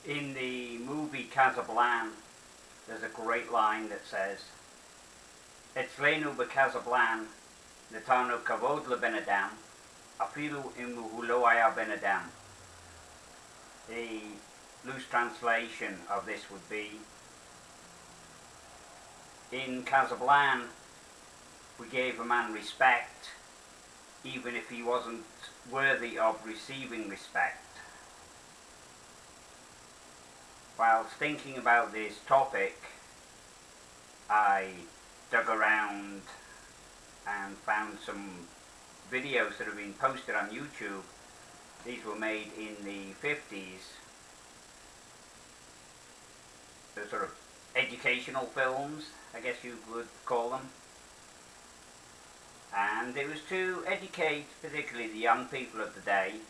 In the movie Casablanca, there's a great line that says, "Etzlenu b'Casablanca, netanu kavod lebenadam, afilu im hu lo haya benadam." The loose translation of this would be, in Casablanca, we gave a man respect, even if he wasn't worthy of receiving respect. Whilst thinking about this topic, I dug around and found some videos that have been posted on YouTube. These were made in the 50s. They're sort of educational films, I guess you would call them. And it was to educate particularly the young people of the day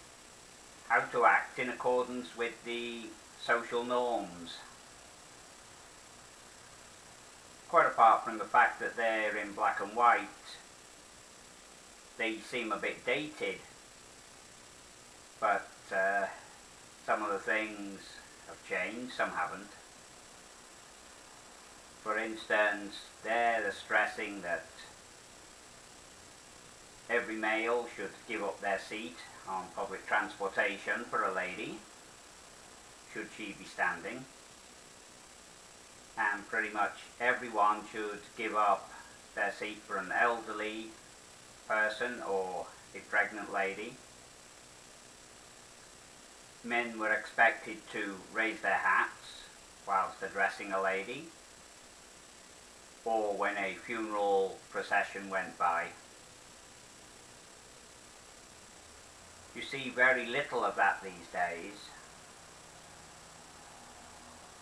how to act in accordance with the social norms. Quite apart from the fact that they're in black and white, they seem a bit dated, but some of the things have changed, some haven't. For instance, they're stressing that every male should give up their seat on public transportation for a lady, should she be standing, and pretty much everyone should give up their seat for an elderly person or a pregnant lady. Men were expected to raise their hats whilst addressing a lady, or when a funeral procession went by. You see very little of that these days.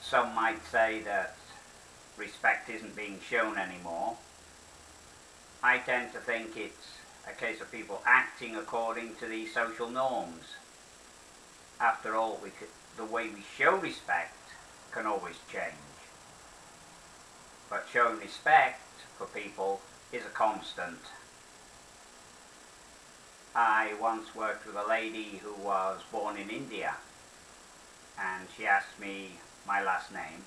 Some might say that respect isn't being shown anymore. I tend to think it's a case of people acting according to these social norms. After all, the way we show respect can always change. But showing respect for people is a constant. I once worked with a lady who was born in India, and she asked me my last name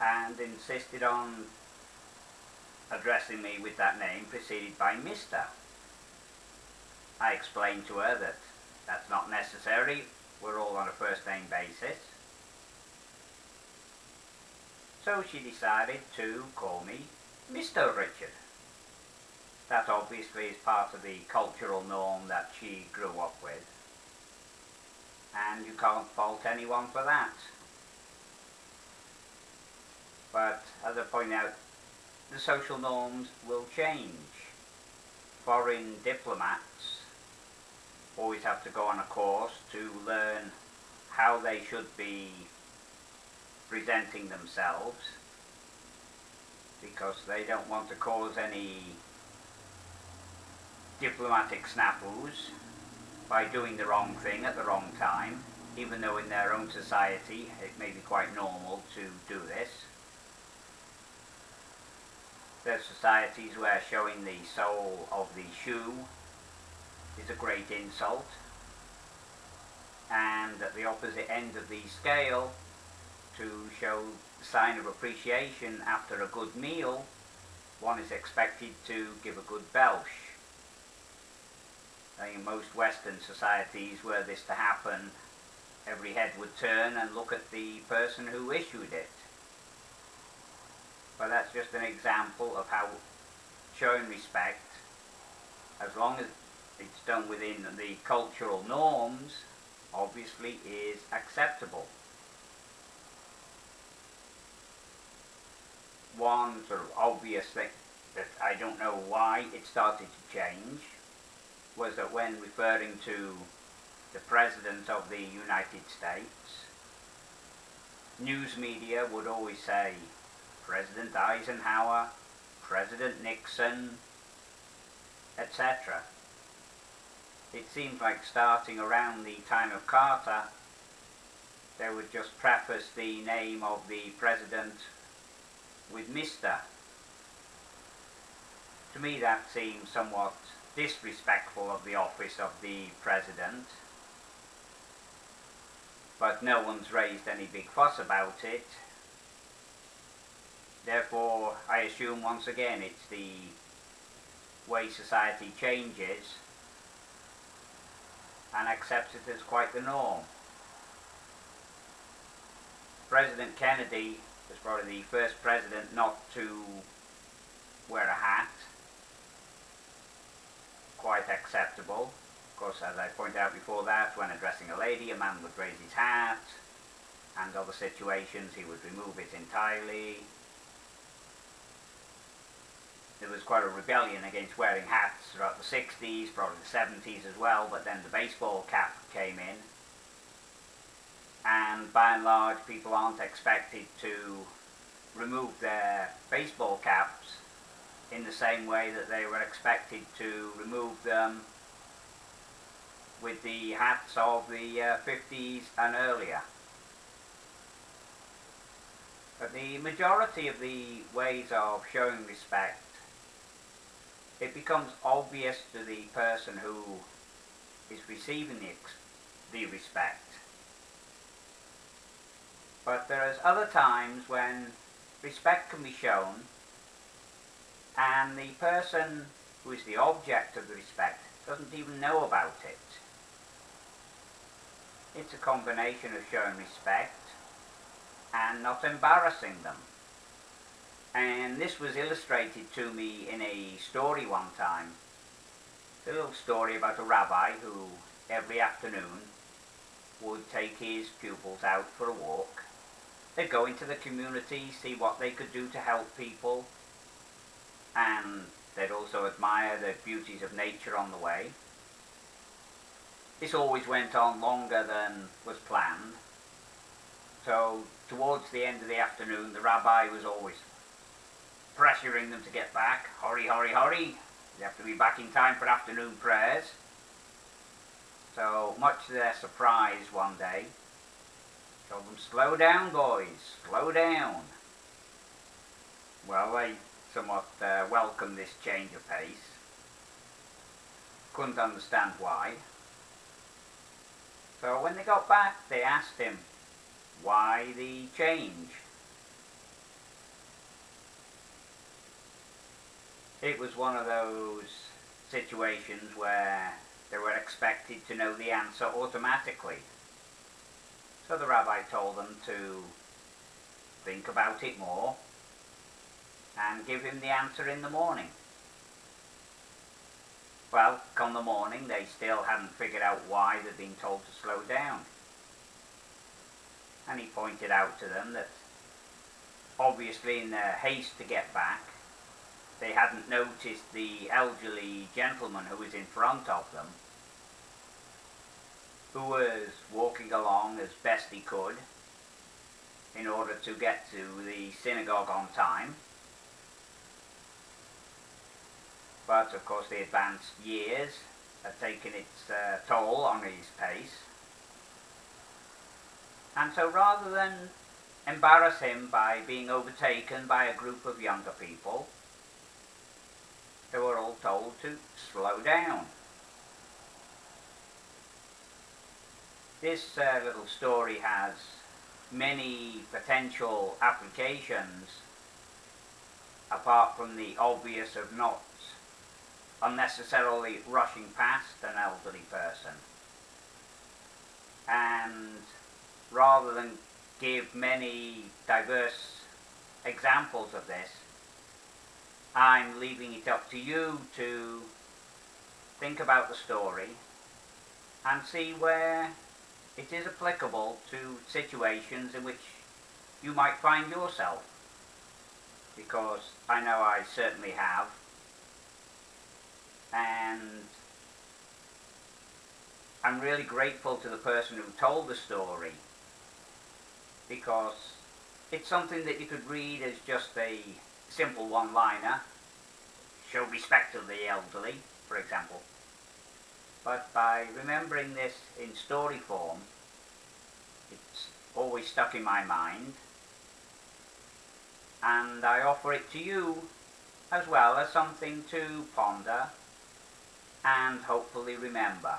and insisted on addressing me with that name preceded by Mr. I explained to her that that's not necessary, we're all on a first name basis. So she decided to call me Mr. Richard. That obviously is part of the cultural norm that she grew up with, and you can't fault anyone for that. But as I point out, the social norms will change. Foreign diplomats always have to go on a course to learn how they should be presenting themselves, because they don't want to cause any diplomatic snafus by doing the wrong thing at the wrong time, even though in their own society it may be quite normal to do this. There's societies where showing the sole of the shoe is a great insult, and at the opposite end of the scale, to show the sign of appreciation after a good meal, one is expected to give a good belch. In most Western societies, were this to happen, every head would turn and look at the person who issued it. But that's just an example of how showing respect, as long as it's done within the cultural norms, obviously is acceptable. One sort of obvious thing that I don't know why it started to change was that when referring to the President of the United States, news media would always say President Eisenhower, President Nixon, etc. It seems like starting around the time of Carter, they would just preface the name of the President with Mr. To me that seems somewhat disrespectful of the office of the President. but no one's raised any big fuss about it. Therefore, I assume once again it's the way society changes and accepts it as quite the norm. President Kennedy was probably the first president not to wear a hat. Quite acceptable. Of course, as I pointed out before that, when addressing a lady, a man would raise his hat, and other situations he would remove it entirely. There was quite a rebellion against wearing hats throughout the 60s, probably the 70s as well, but then the baseball cap came in. And by and large, people aren't expected to remove their baseball caps in the same way that they were expected to remove them with the hats of the 50s and earlier. But the majority of the ways of showing respect, it becomes obvious to the person who is receiving the respect. But there is other times when respect can be shown and the person who is the object of the respect doesn't even know about it. It's a combination of showing respect and not embarrassing them. And this was illustrated to me in a story one time. It's a little story about a rabbi who every afternoon would take his pupils out for a walk. They'd go into the community, see what they could do to help people, and they'd also admire the beauties of nature on the way. This always went on longer than was planned, so towards the end of the afternoon the rabbi was always pressuring them to get back. Hurry, hurry, hurry! You have to be back in time for afternoon prayers. So, much to their surprise one day, told them, slow down boys, slow down. Well, they somewhat welcomed this change of pace. Couldn't understand why. So when they got back, they asked him, why the change? It was one of those situations where they were expected to know the answer automatically. So the rabbi told them to think about it more and give him the answer in the morning. Well, come the morning, they still hadn't figured out why they'd been told to slow down. And he pointed out to them that obviously in their haste to get back, they hadn't noticed the elderly gentleman who was in front of them, who was walking along as best he could in order to get to the synagogue on time. But of course the advanced years had taken its toll on his pace. And so rather than embarrass him by being overtaken by a group of younger people, they were all told to slow down. This little story has many potential applications apart from the obvious of not unnecessarily rushing past an elderly person. And rather than give many diverse examples of this, I'm leaving it up to you to think about the story and see where it is applicable to situations in which you might find yourself, because I know I certainly have. And I'm really grateful to the person who told the story, because it's something that you could read as just a simple one-liner, show respect to the elderly, for example. But by remembering this in story form, it's always stuck in my mind, and I offer it to you as well as something to ponder and hopefully remember.